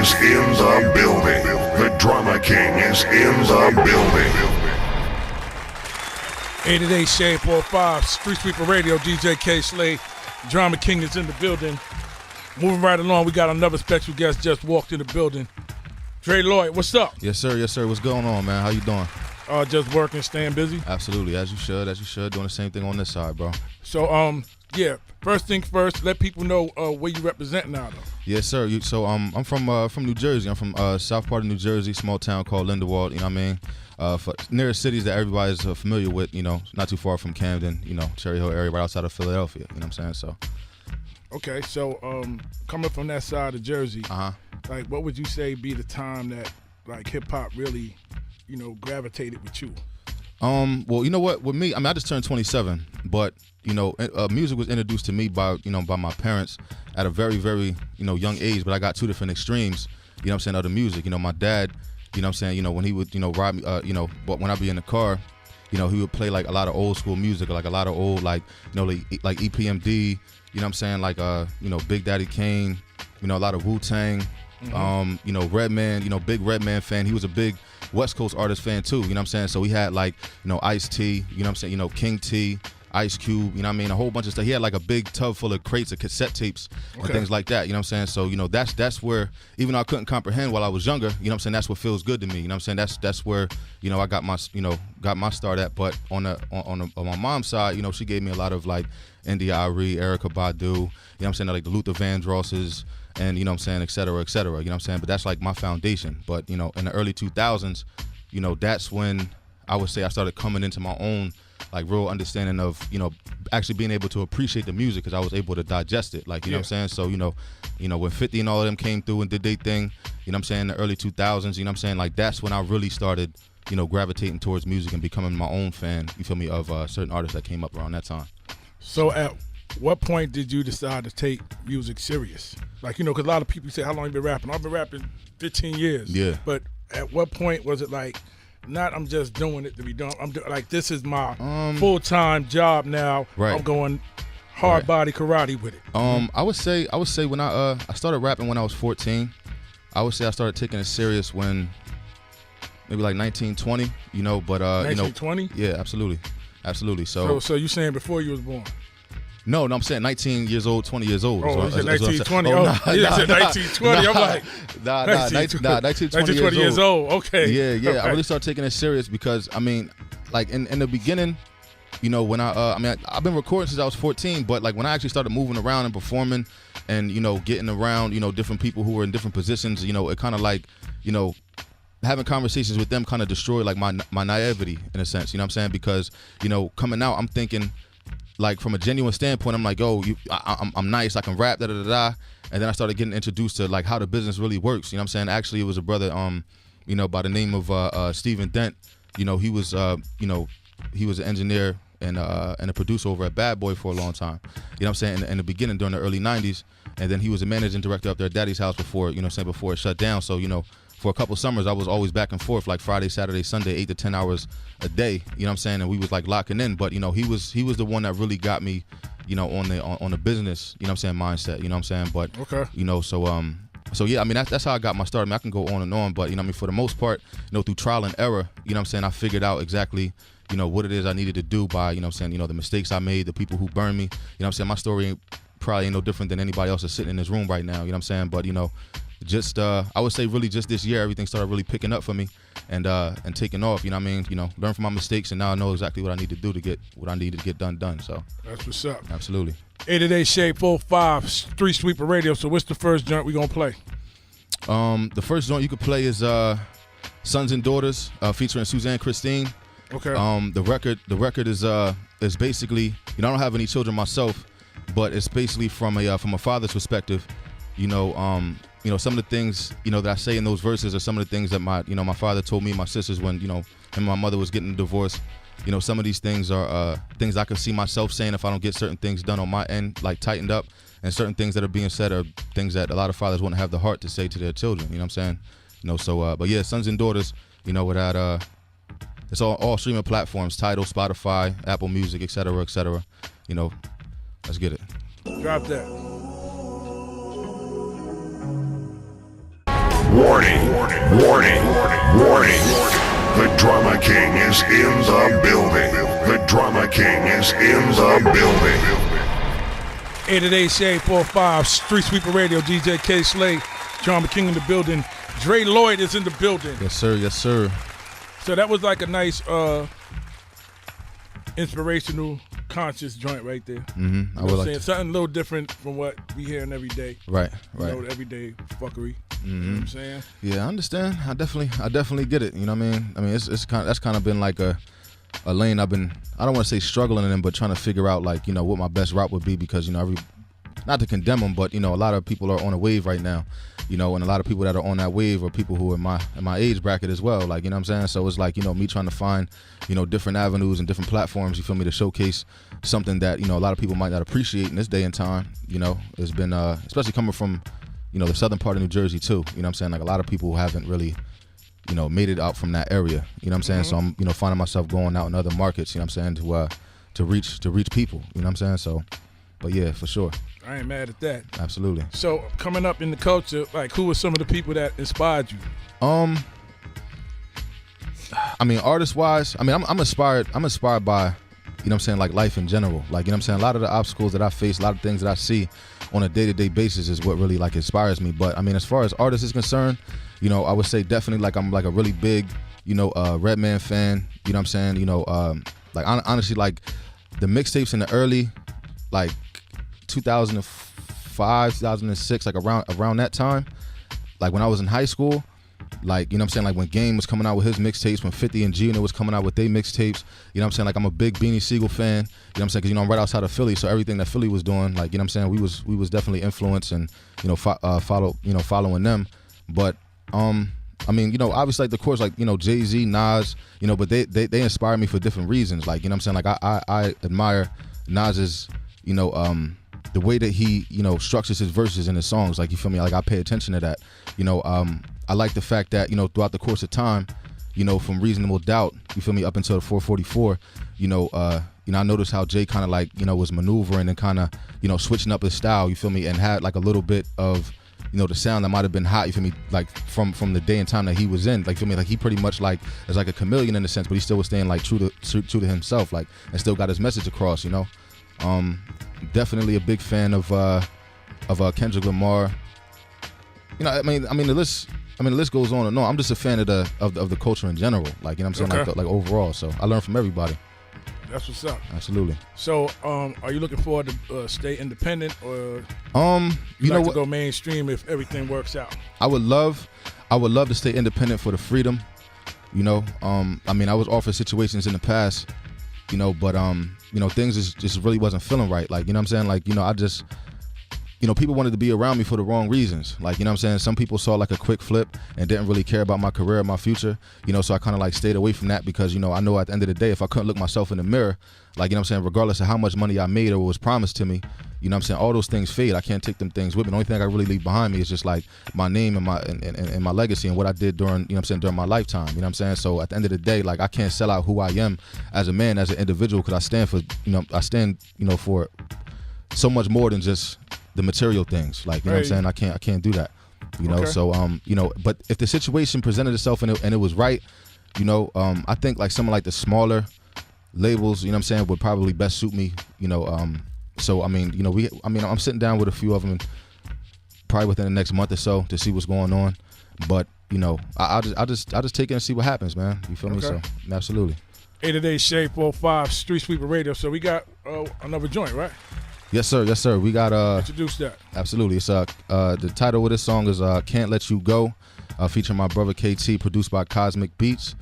is in the building. The Drama King is in the building. 88 Shade 45, Street Sweeper Radio, DJ K. Slade. Drama King is in the building. Moving right along, we got another special guest just walked in the building. Dre Lloyd, what's up? Yes, sir. Yes, sir. What's going on, man? How you doing? Just working, staying busy. Absolutely, as you should. Doing the same thing on this side, bro. So, yeah. First thing first, let people know where you represent now, though. Yes, sir. I'm from New Jersey. I'm from south part of New Jersey, small town called Lindenwold. You know what I mean? Near cities that everybody's familiar with. You know, not too far from Camden. You know, Cherry Hill area, right outside of Philadelphia. You know what I'm saying? So. Okay, so coming from that side of Jersey, like, what would you say be the time that like hip hop really, gravitated with you? Well, you know what? With me, I mean, I just turned 27, but music was introduced to me by my parents at a very, very young age. But I got two different extremes, of the music. My dad, when he would ride me, but when I be in the car, he would play like a lot of old school music, like a lot of old like EPMD. Like Big Daddy Kane, a lot of Wu-Tang, Redman, big Redman fan. He was a big West Coast artist fan too, So he had like, Ice-T, King T, Ice Cube, a whole bunch of stuff. He had like a big tub full of crates of cassette tapes and things like that, So, that's where, even though I couldn't comprehend while I was younger, that's what feels good to me, That's where, I got my start at. But on my mom's side, she gave me a lot of like India Arie, Erykah Badu, like the Luther Vandrosses, and et cetera, but that's like my foundation. But in the early 2000s, that's when I would say I started coming into my own like real understanding of actually being able to appreciate the music, because I was able to digest it, like so when 50 and all of them came through and did their thing, in the early 2000s, like that's when I really started gravitating towards music and becoming my own fan, you feel me, of certain artists that came up around that time. So at what point did you decide to take music serious? Like, because a lot of people say, how long you been rapping? I've been rapping 15 years. Yeah. But at what point was it like, not I'm just doing it to be done, I'm like, this is my full-time job now. Right. I'm going hard body karate with it. I would say when I started rapping when I was 14. I would say I started taking it serious when maybe like 1920, but 1920? Yeah, absolutely. So you saying before you was born? No, I'm saying 19 years old, 20 years old. Oh, you said 1920. Oh, you said 1920. I'm like, 19, 20 years old. Okay. Yeah. Okay. I really started taking it serious because, I mean, like in the beginning, when I've been recording since I was 14, but like when I actually started moving around and performing and, getting around, different people who were in different positions, it kind of like, having conversations with them kind of destroyed like my naivety in a sense, because, coming out, I'm thinking, like from a genuine standpoint, I'm like, I'm nice, I can rap, da-da-da-da. And then I started getting introduced to like how the business really works. Actually, it was a brother, by the name of Stephen Dent. He was an engineer and a producer over at Bad Boy for a long time. In the beginning, during the early 90s. And then he was a managing director up there at Daddy's house before it shut down. So, for a couple summers, I was always back and forth, like Friday, Saturday, Sunday, 8 to 10 hours a day. And we was like locking in. But he was the one that really got me, on the business, mindset. But okay. So yeah, I mean that's how I got my start. I mean, I can go on and on, but for the most part, through trial and error, I figured out exactly what it is I needed to do by the mistakes I made, the people who burned me. My story probably ain't no different than anybody else that's sitting in this room right now. But just I would say really just this year everything started really picking up for me and taking off. Learn from my mistakes, and now I know exactly what I need to do to get what I need to get done. So that's what's up. Absolutely. 88 Shade 45 Street Sweeper Radio. So what's the first joint we gonna play? The first joint you could play is Sons and Daughters featuring Suzanne Christine. Okay. The record is basically, I don't have any children myself, but it's basically from a father's perspective. Some of the things that I say in those verses are some of the things that my father told me and my sisters when him and my mother was getting a divorce. Some of these things are things I could see myself saying if I don't get certain things done on my end, like tightened up, and certain things that are being said are things that a lot of fathers wouldn't have the heart to say to their children. You know what I'm saying? So but yeah, Sons and Daughters. Without it's all streaming platforms: Tidal, Spotify, Apple Music, etc. Let's get it. Drop that. Warning, warning, warning. The Drama King is in the building. The Drama King is in the building. 888-SHADE-45, Street Sweeper Radio, DJ K. Slay, Drama King in the building. Dre Lloyd is in the building. Yes, sir. Yes, sir. So that was like a nice inspirational, conscious joint right there. Mm-hmm. I was saying something a little different from what we hearing every day. Right. You know, the everyday fuckery. Mm-hmm. You know what I'm saying? Yeah, I understand. I definitely get it. You know what I mean? I mean, that's kind of been like a lane I've been, I don't want to say struggling in, but trying to figure out, like, you know, what my best route would be, because, you know, not to condemn them, but, you know, a lot of people are on a wave right now, you know, and a lot of people that are on that wave are people who are in my age bracket as well, like, you know what I'm saying? So it's like, you know, me trying to find, you know, different avenues and different platforms, you feel me, to showcase something that, you know, a lot of people might not appreciate in this day and time. You know, it's been, especially coming from, you know, the southern part of New Jersey too, you know what I'm saying? Like, a lot of people haven't really, you know, made it out from that area, you know what I'm saying? Mm-hmm. So I'm, you know, finding myself going out in other markets, you know what I'm saying, to reach people, you know what I'm saying? So, but yeah, for sure. I ain't mad at that. Absolutely. So coming up in the culture, like, who were some of the people that inspired you? I mean, artist wise, I mean, I'm inspired by, you know what I'm saying, like, life in general. Like, you know what I'm saying, a lot of the obstacles that I face, a lot of things that I see on a day-to-day basis is what really, like, inspires me. But I mean, as far as artists is concerned, you know, I would say definitely, like, I'm like a really big, you know, Redman fan, you know what I'm saying? You know, like, honestly, like, the mixtapes in the early, like, 2005, 2006, like, around that time, like, when I was in high school, like, you know what I'm saying, like, when Game was coming out with his mixtapes, when 50 and Gino was coming out with their mixtapes, you know what I'm saying, like, I'm a big Beanie Siegel fan, you know what I'm saying, because, you know, I'm right outside of Philly, so everything that Philly was doing, like, you know what I'm saying, we was definitely influenced and, you know, following them. But I mean, you know, obviously, like, the course, like, you know, Jay-Z, Nas, you know, but they inspire me for different reasons. Like, you know what I'm saying, like, I admire Nas's, you know, the way that he, you know, structures his verses in his songs. Like, you feel me? Like, I pay attention to that. You know, I like the fact that, you know, throughout the course of time, you know, from Reasonable Doubt, you feel me, up until the 444, you know, I noticed how Jay kind of, like, you know, was maneuvering and kind of, you know, switching up his style, you feel me, and had, like, a little bit of, you know, the sound that might have been hot, you feel me, like, from the day and time that he was in, like, feel me, like, he pretty much, like, is like a chameleon in a sense, but he still was staying, like, true to himself, like, and still got his message across, you know. Definitely a big fan of Kendrick Lamar. You know, I mean the list goes on and on. I'm just a fan of the culture in general, like, you know what I'm saying, like overall. So I learn from everybody. That's what's up. Absolutely. So, are you looking forward to stay independent, or you know what, to go mainstream if everything works out? I would love to stay independent for the freedom. You know, I mean, I was offered situations in the past, you know, but you know, things just really wasn't feeling right. Like, you know what I'm saying? Like, you know, I just, you know, people wanted to be around me for the wrong reasons. Like, you know what I'm saying? Some people saw, like, a quick flip and didn't really care about my career or my future, you know, so I kind of, like, stayed away from that because, you know, I know at the end of the day, if I couldn't look myself in the mirror, like, you know what I'm saying, regardless of how much money I made or was promised to me, you know what I'm saying, all those things fade. I can't take them things with me. The only thing I really leave behind me is just, like, my name and my legacy and what I did during, you know what I'm saying, during my lifetime, you know what I'm saying? So at the end of the day, like, I can't sell out who I am as a man, as an individual, because I stand for so much more than just the material things. Like, you know what I'm saying? I can't do that. You know, so you know, but if the situation presented itself and it was right, you know, I think, like, some of, like, the smaller labels, you know what I'm saying, would probably best suit me, you know, so I mean, you know, I'm sitting down with a few of them probably within the next month or so to see what's going on. But, you know, I'll just take it and see what happens, man. You feel me? So absolutely. 888-SHADE-45, Street Sweeper Radio. So we got another joint, right? Yes, sir. Yes, sir. We got introduce that. Absolutely. It's the title of this song is Can't Let You Go, featuring my brother KT, produced by Cosmic Beats.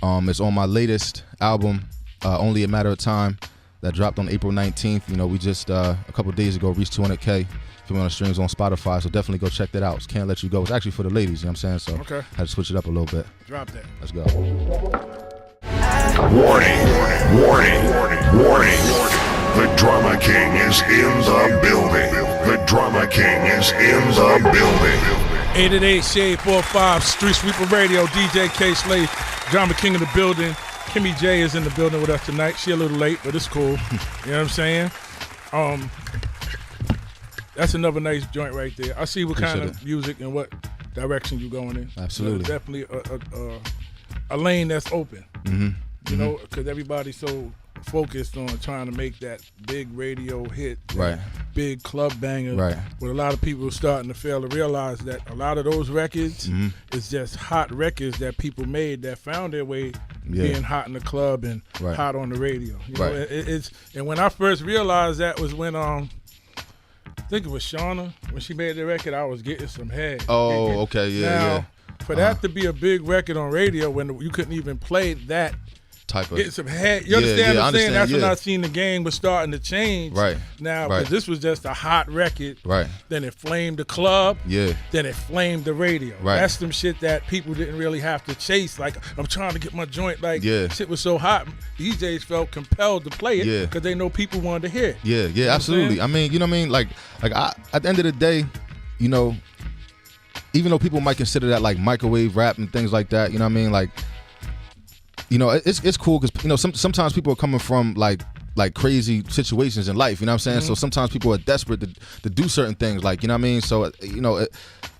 It's on my latest album, Only a Matter of Time, that dropped on April 19th. You know, we just a couple days ago reached 200K for me on the streams on Spotify, so definitely go check that out. It's Can't Let You Go. It's actually for the ladies, you know what I'm saying? So had to switch it up a little bit. Drop that. Let's go. Warning, warning, warning. The Drama King is in the building. The Drama King is in the building. 888-SHADE-45, Street Sweeper Radio, DJ K. Slay, Drama King in the building. Kimmy J is in the building with us tonight. She a little late, but it's cool. You know what I'm saying? That's another nice joint right there. I see what kind of music and what direction you're going in. Absolutely. There's definitely a lane that's open. You know, because everybody's so focused on trying to make that big radio hit, Right. big club banger. Right. But a lot of people are starting to fail to realize that a lot of those records is just hot records that people made that found their way being hot in the club and Right. hot on the radio. You know, Right. it's and when I first realized that was when I think it was Shauna when she made the record. I was getting some head. Oh, okay, yeah, now, yeah. For that to be a big record on radio when you couldn't even play that. Type of Getting some head. You understand what I'm saying? That's when yeah. I seen the game was starting to change. Right. Now, Right. because this was just a hot record. Right. Then it flamed the club. Yeah. Then it flamed the radio. Right. That's some shit that people didn't really have to chase. Like, I'm trying to get my joint. Like, Yeah. shit was so hot. DJs felt compelled to play it Yeah. because they know people wanted to hear it. Yeah, You know what I'm absolutely. saying? I mean, you know what I mean? Like I, at the end of the day, you know, even though people might consider that like microwave rap and things like that, you know what I mean? Like, you know, it's cool because, you know, sometimes people are coming from like crazy situations in life, you know what I'm saying? So sometimes people are desperate to do certain things, like, you know what I mean? So, you know,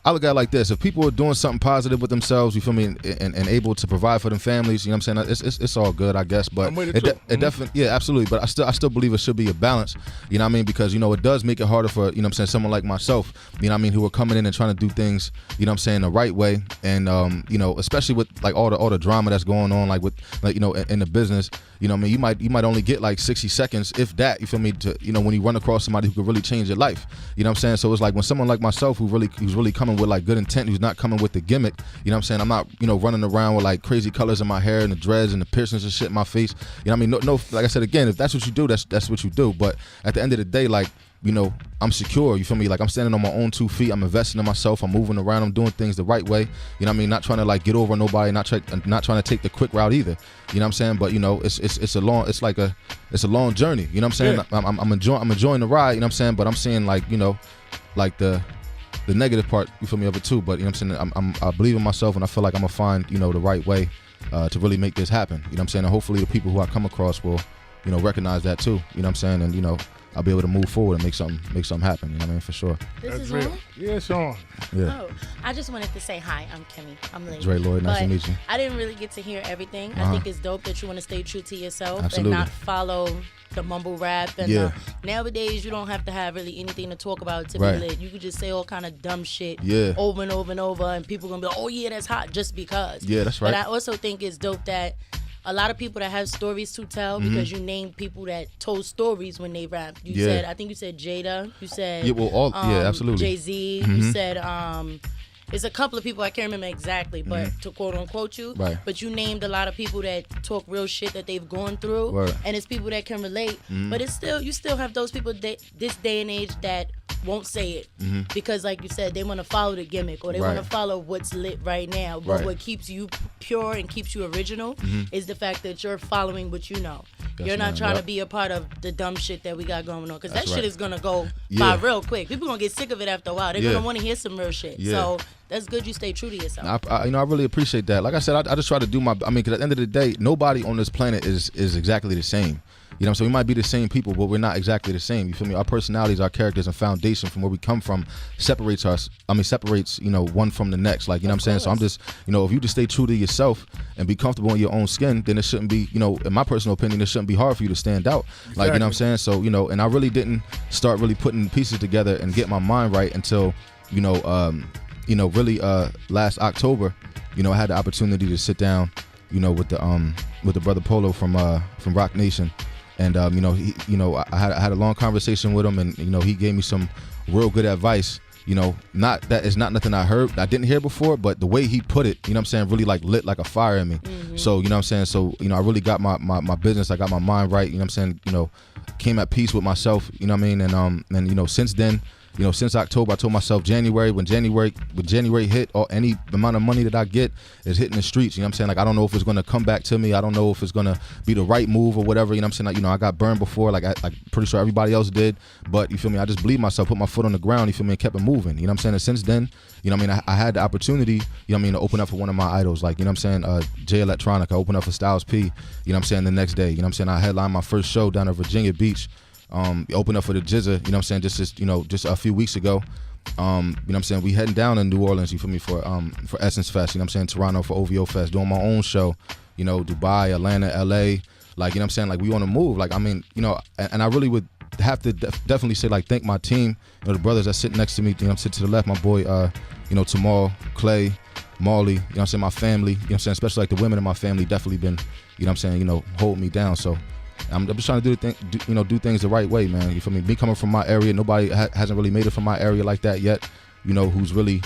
I look at it like this: if people are doing something positive with themselves, you feel me, and able to provide for them families, you know what I'm saying? It's all good, I guess. But I'm with it too. it definitely, yeah, absolutely. But I still believe it should be a balance, you know what I mean? Because, you know, it does make it harder for, you know what I'm saying, someone like myself, you know what I mean, who are coming in and trying to do things, you know what I'm saying, the right way, and you know, especially with like all the drama that's going on, like with like, you know, in the business, you know what I mean, you might only get like 60 seconds, if that, you feel me, to, you know, when you run across somebody who could really change your life, you know what I'm saying? So it's like when someone like myself who's really coming with like good intent, who's not coming with the gimmick, you know what I'm saying, I'm not, you know, running around with like crazy colors in my hair and the dreads and the piercings and shit in my face, you know what I mean? No, like I said again, if that's what you do, that's what you do. But at the end of the day, like, you know, I'm secure, you feel me? Like, I'm standing on my own 2 feet, I'm investing in myself, I'm moving around, I'm doing things the right way, you know what I mean? Not trying to like get over nobody, not trying to take the quick route either, you know what I'm saying? But, you know, it's a long journey, you know what I'm saying? Yeah. I'm enjoying the ride, you know what I'm saying? But I'm seeing like, you know, like the negative part, you feel me, of it too. But, you know what I'm saying, I believe in myself, and I feel like I'm gonna find, you know, the right way to really make this happen, you know what I'm saying? And hopefully the people who I come across will, you know, recognize that too, you know what I'm saying? And, you know, I'll be able to move forward and make something happen, you know what I mean, for sure. This That's is real. on? Yeah, it's on. Yeah. Oh, I just wanted to say hi. I'm Kimmy. I'm Lady. Dre Lloyd, nice to But meet you. I didn't really get to hear everything. I Uh-huh. think it's dope that you want to stay true to yourself Absolutely. and not follow the mumble rap. And Yeah. nowadays, you don't have to have really anything to talk about to Right. be lit. You could just say all kind of dumb shit Yeah. over and over and over, and people gonna be like, oh yeah, that's hot just because. Yeah, that's right. But I also think it's dope that a lot of people that have stories to tell, because you named people that told stories when they rap. You Yeah. said, I think you said Jada. You said Yeah, well, absolutely. Jay-Z. You said it's a couple of people, I can't remember exactly, but to quote unquote you. Right. But you named a lot of people that talk real shit that they've gone through. Word. And it's people that can relate. But it's still, you still have those people this day and age that won't say it. Because like you said, they want to follow the gimmick, or they Right. want to follow what's lit right now. But Right. what keeps you pure and keeps you original is the fact that you're following what you know. Yes, You're not ma'am. trying Yep. to be a part of the dumb shit that we got going on. Because that That's shit right. is going to go Yeah. by real quick. People going to get sick of it after a while. They're Yeah. going to want to hear some real shit. Yeah. So that's good you stay true to yourself. I you know, I really appreciate that. Like I said, I just try to do my. I mean, because at the end of the day, nobody on this planet is exactly the same. You know, so we might be the same people, but we're not exactly the same. You feel me? Our personalities, our characters, and foundation from where we come from separates us. I mean, separates, you know, one from the next. Like, you know what I'm saying? So I'm just, you know, if you just stay true to yourself and be comfortable in your own skin, then it shouldn't be, you know, in my personal opinion, it shouldn't be hard for you to stand out. Like, you know what I'm saying? So, you know, and I really didn't start really putting pieces together and get my mind right until, you know, really last October. You know, I had the opportunity to sit down, you know, with the brother Polo from Rock Nation. And you know, I had a long conversation with him, and you know, he gave me some real good advice. You know, it's not nothing I didn't hear before, but the way he put it, you know what I'm saying, really like lit like a fire in me. So, you know what I'm saying, so, you know, I really got my business, I got my mind right, you know what I'm saying, you know, came at peace with myself, you know what I mean, and you know, since then, you know, since October, I told myself when January hit, or any amount of money that I get is hitting the streets. You know what I'm saying? Like, I don't know if it's going to come back to me. I don't know if it's going to be the right move or whatever. You know what I'm saying? Like, you know, I got burned before, like pretty sure everybody else did. But, you feel me? I just believed myself, put my foot on the ground, you feel me, and kept it moving. You know what I'm saying? And since then, you know what I mean, I had the opportunity, you know what I mean, to open up for one of my idols. Like, you know what I'm saying, Jay Electronica. I opened up for Styles P, you know what I'm saying, the next day. You know what I'm saying? I headlined my first show down at Virginia Beach. Opened up for the Jizza, you know what I'm saying, just a few weeks ago. You know what I'm saying? We heading down in New Orleans, you feel me, for Essence Fest, you know what I'm saying? Toronto for OVO Fest, doing my own show, you know, Dubai, Atlanta, LA. Like, you know what I'm saying? Like, we on the move. Like, I mean, you know, and I really would have to definitely say, like, thank my team, you know, the brothers that sit next to me, you know, I'm sitting to the left, my boy, you know, Tamal, Clay, Marley, you know what I'm saying, my family, you know what I'm saying, especially like the women in my family definitely been, you know what I'm saying, you know, hold me down. So I'm just trying to do things the right way, man. You feel me? Me coming from my area, nobody hasn't really made it from my area like that yet, you know, who's really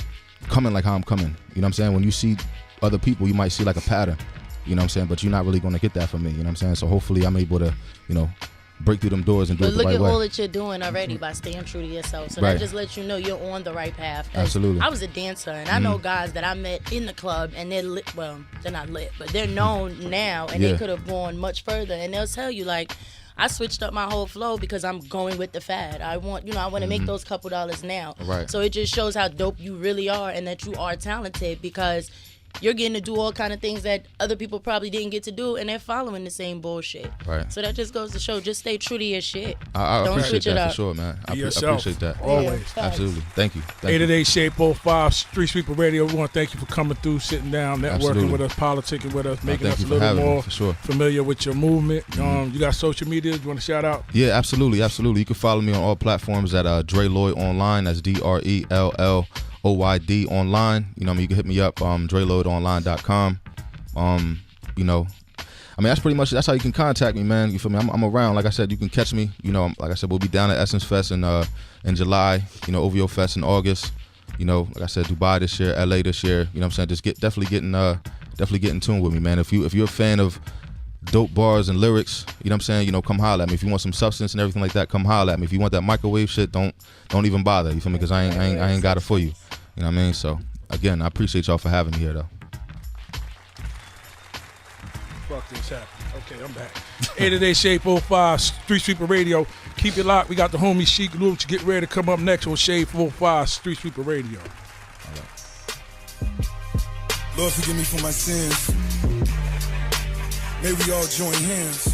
coming like how I'm coming. You know what I'm saying? When you see other people, you might see like a pattern, you know what I'm saying, but you're not really going to get that from me, you know what I'm saying? So hopefully I'm able to, you know, break through them doors and do it the right way. But look at all that you're doing already by staying true to yourself. So that just lets you know you're on the right path. Absolutely. I was a dancer, and I know guys that I met in the club, and they're lit. Well, they're not lit, but they're known now, and they could have gone much further. And they'll tell you, like, I switched up my whole flow because I'm going with the fad. I want to make those couple dollars now. Right. So it just shows how dope you really are and that you are talented, because you're getting to do all kind of things that other people probably didn't get to do, and they're following the same bullshit. Right. So that just goes to show, just stay true to your shit. I Don't appreciate switch it that up. for sure, man. I yourself. appreciate that. Always. Yeah, Absolutely. Thank you. Thank you. 888 Shape 05 Street Sweeper Radio. We want to thank you for coming through, sitting down, networking Absolutely. with us, politicking with us, making thank us you a for little having me, more for sure. familiar with your movement. You got social media you want to shout out? Yeah, absolutely. You can follow me on all platforms at Dre Lloyd Online. That's DRELLOYD online. You know, you can hit me up, DreLloydOnline.com. You know, I mean, that's how you can contact me, man. You feel me? I'm around. Like I said, you can catch me. You know, like I said, we'll be down at Essence Fest in July. You know, OVO Fest in August. You know, like I said, Dubai this year, LA this year. You know what I'm saying? Just definitely get in tune with me, man. If you're a fan of dope bars and lyrics, you know what I'm saying? You know, come holler at me. If you want some substance and everything like that, come holler at me. If you want that microwave shit, don't even bother. You feel me? Because I ain't got it for you. You know what I mean? So again, I appreciate y'all for having me here, though. Fuck this happened. Okay, I'm back. 888 Shape 05 Street Sweeper Radio. Keep it locked. We got the homie Sheik Luch to get ready to come up next on Shape 05 Street Sweeper Radio. Lord, forgive me for my sins. May we all join hands